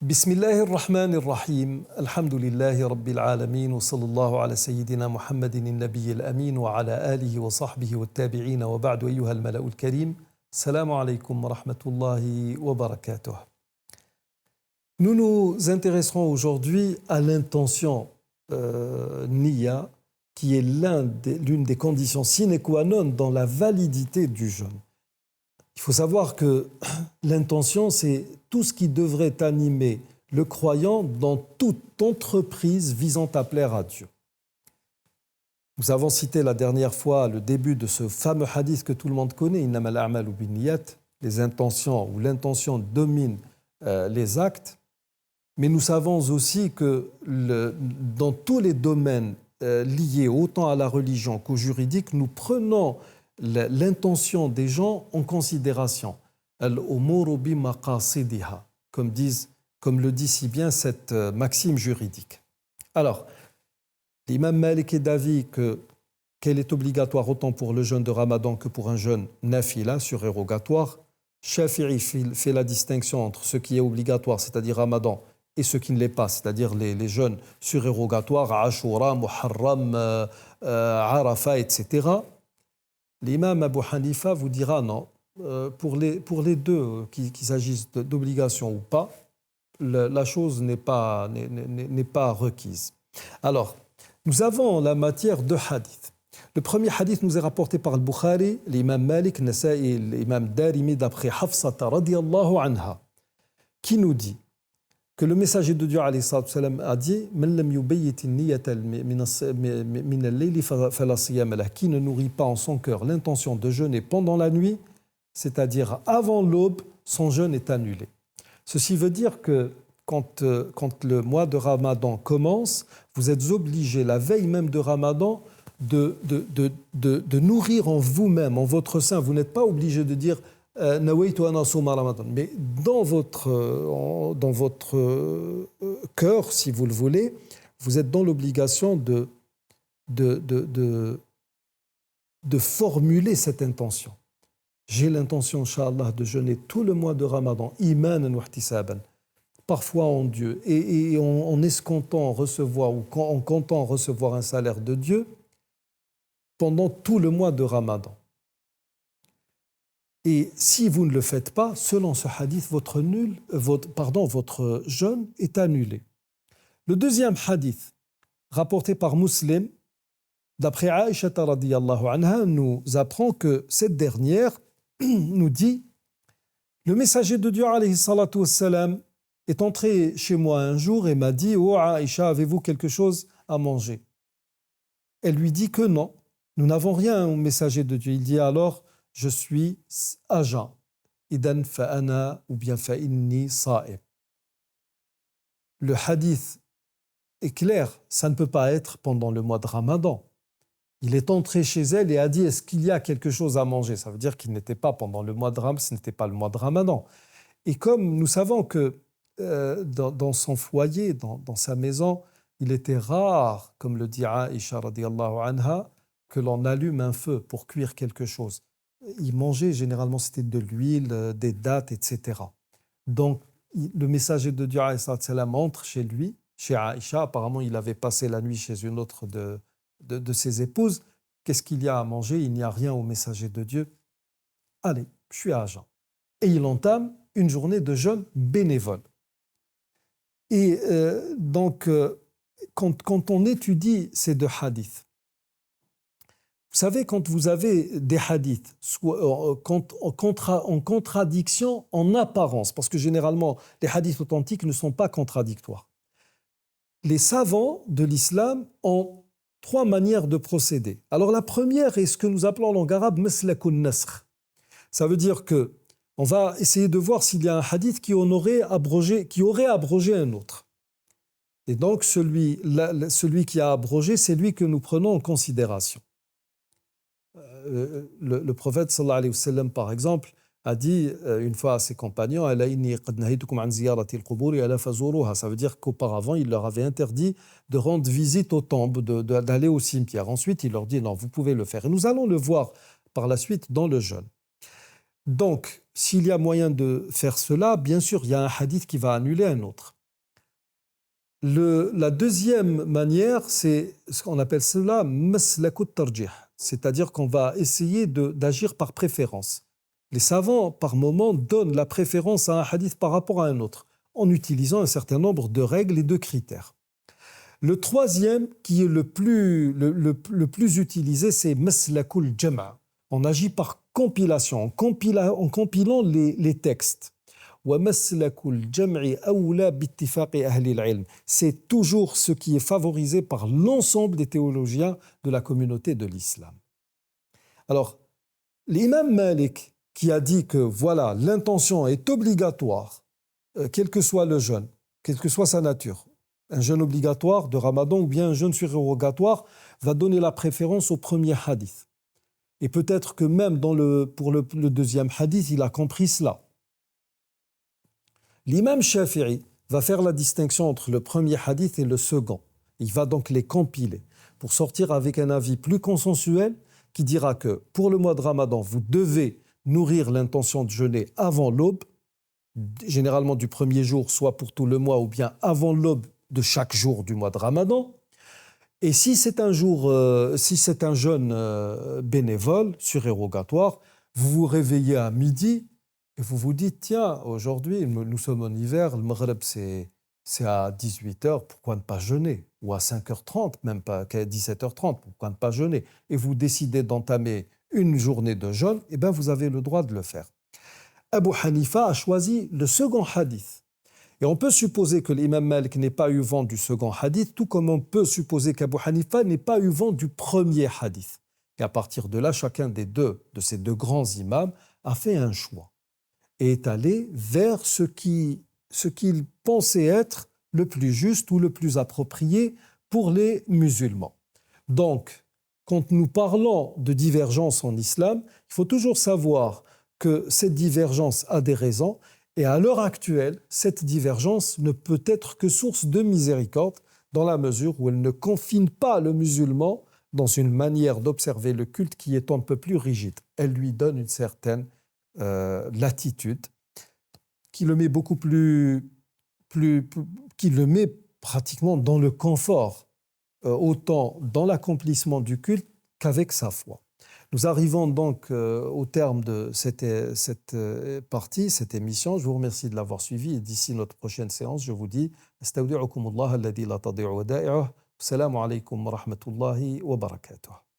بسم الله الرحمن الرحيم الحمد لله رب العالمين وصلى الله على سيدنا محمد النبي الأمين وعلى آله وصحبه والتابعين وبعد أيها الملأ الكريم السلام عليكم ورحمة الله وبركاته. Nous nous intéresserons aujourd'hui à l'intention Niyya qui est l'une des conditions sine qua non dans la validité du jeûne. Il faut savoir que l'intention, c'est tout ce qui devrait animer le croyant dans toute entreprise visant à plaire à Dieu. Nous avons cité la dernière fois le début de ce fameux hadith que tout le monde connaît, innamal a'malu binniyat, les intentions ou l'intention domine les actes, mais nous savons aussi que dans tous les domaines liés autant à la religion qu'au juridique, nous prenons l'intention des gens en considération. Al-umuru bi maqasidiha, comme le dit si bien cette maxime juridique. Alors, l'imam Malik est d'avis qu'elle est obligatoire autant pour le jeûne de Ramadan que pour un jeûne nafila, surérogatoire. Shafi'i fait la distinction entre ce qui est obligatoire, c'est-à-dire Ramadan, et ce qui ne l'est pas, c'est-à-dire les jeûnes surérogatoires, Ashura, Muharram, Arafat, etc. L'imam Abu Hanifa vous dira non, pour les deux, qu'il s'agisse d'obligation ou pas, la chose n'est pas requise. Alors, nous avons la matière de hadith. Le premier hadith nous est rapporté par le Bukhari, l'imam Malik, Nasa'i et l'imam Darimi d'après Hafsata radiyallahu anha, qui nous dit que le messager de Dieu alayhi salam a dit Man lam yubayyit an-niyyata min al-layli fala siyama lahu, qui ne nourrit pas en son cœur l'intention de jeûner pendant la nuit, c'est-à-dire avant l'aube, son jeûne est annulé. Ceci veut dire que quand le mois de Ramadan commence, vous êtes obligé la veille même de Ramadan de nourrir en vous-même, en votre sein. Vous n'êtes pas obligé de dire Nawaitu an asuma Ramadan, mais dans votre cœur, si vous le voulez, vous êtes dans l'obligation de formuler cette intention. J'ai l'intention, Inch'Allah, de jeûner tout le mois de Ramadan, imanan wa ihtisaban, parfois en Dieu, et en escomptant recevoir ou en comptant recevoir un salaire de Dieu pendant tout le mois de Ramadan. Et si vous ne le faites pas, selon ce hadith, votre jeûne est annulé. Le deuxième hadith, rapporté par Muslim, d'après Aïcha radiyallahu anha, nous apprend que cette dernière nous dit « Le messager de Dieu alayhi salatu wassalam est entré chez moi un jour et m'a dit « Oh Aïcha, avez-vous quelque chose à manger ?» Elle lui dit que non, nous n'avons rien au messager de Dieu. Il dit alors « Je suis à jeun. Idan fa'ana ou bien fa'inni sa'im. » Le hadith est clair, ça ne peut pas être pendant le mois de Ramadan. Il est entré chez elle et a dit « Est-ce qu'il y a quelque chose à manger ?» Ça veut dire qu'il n'était pas pendant le mois de Ramadan, ce n'était pas le mois de Ramadan. Et comme nous savons que dans son foyer, dans sa maison, il était rare, comme le dit Aïcha radiyallahu anha, que l'on allume un feu pour cuire quelque chose. Il mangeait, généralement, c'était de l'huile, des dattes, etc. Donc, le messager de Dieu alayhi salam entre chez lui, chez Aïcha. Apparemment, il avait passé la nuit chez une autre de ses épouses. Qu'est-ce qu'il y a à manger? Il n'y a rien au messager de Dieu. Allez, je suis à jeun. Et il entame une journée de jeûne bénévole. Et donc, quand on étudie ces deux hadiths, vous savez, quand vous avez des hadiths en contradiction en apparence, parce que généralement, les hadiths authentiques ne sont pas contradictoires, les savants de l'islam ont trois manières de procéder. Alors la première est ce que nous appelons en langue arabe « maslakun nasr ». Ça veut dire que on va essayer de voir s'il y a un hadith qui aurait abrogé un autre. Et donc celui qui a abrogé, c'est lui que nous prenons en considération. Le prophète sallallahu alayhi wa sallam, par exemple, a dit une fois à ses compagnons « Ça veut dire qu'auparavant, il leur avait interdit de rendre visite aux tombes, d'aller au cimetière. Ensuite, il leur dit « Non, vous pouvez le faire. » Et nous allons le voir par la suite dans le jeûne. Donc, s'il y a moyen de faire cela, bien sûr, il y a un hadith qui va annuler un autre. La deuxième manière, c'est ce qu'on appelle cela maslakut tarjih, c'est-à-dire qu'on va essayer d'agir par préférence. Les savants, par moment, donnent la préférence à un hadith par rapport à un autre, en utilisant un certain nombre de règles et de critères. Le troisième, qui est le plus utilisé, c'est maslakul jama'. On agit par compilation, en compilant les textes. C'est toujours ce qui est favorisé par l'ensemble des théologiens de la communauté de l'islam. Alors, l'imam Malik, qui a dit que voilà, l'intention est obligatoire, quel que soit le jeûne, quelle que soit sa nature, un jeûne obligatoire de Ramadan ou bien un jeûne surérogatoire, va donner la préférence au premier hadith. Et peut-être que même pour le deuxième hadith, il a compris cela. L'imam Shafi'i va faire la distinction entre le premier hadith et le second. Il va donc les compiler pour sortir avec un avis plus consensuel qui dira que pour le mois de Ramadan, vous devez nourrir l'intention de jeûner avant l'aube, généralement du premier jour, soit pour tout le mois, ou bien avant l'aube de chaque jour du mois de Ramadan. Et si c'est un jeûne bénévole, surérogatoire, vous vous réveillez à midi et vous vous dites, tiens, aujourd'hui, nous sommes en hiver, le Maghreb c'est à 18h, pourquoi ne pas jeûner? Ou à 5h30, même pas qu'à 17h30, pourquoi ne pas jeûner? Et vous décidez d'entamer une journée de jeûne, et bien vous avez le droit de le faire. Abu Hanifa a choisi le second hadith. Et on peut supposer que l'imam Malik n'ait pas eu vent du second hadith, tout comme on peut supposer qu'Abu Hanifa n'ait pas eu vent du premier hadith. Et à partir de là, chacun de ces deux grands imams a fait un choix et est allé vers ce qu'il pensait être le plus juste ou le plus approprié pour les musulmans. Donc, quand nous parlons de divergence en islam, il faut toujours savoir que cette divergence a des raisons et à l'heure actuelle, cette divergence ne peut être que source de miséricorde dans la mesure où elle ne confine pas le musulman dans une manière d'observer le culte qui est un peu plus rigide. Elle lui donne une certaine latitude qui le met qui le met pratiquement dans le confort, autant dans l'accomplissement du culte qu'avec sa foi. Nous arrivons donc au terme de cette partie, cette émission. Je vous remercie de l'avoir suivi et d'ici notre prochaine séance, je vous dis astawdi'ukumullah alladhi la tadi'u wada'i'uh. Assalamu alaykum wa rahmatullahi wa barakatuh.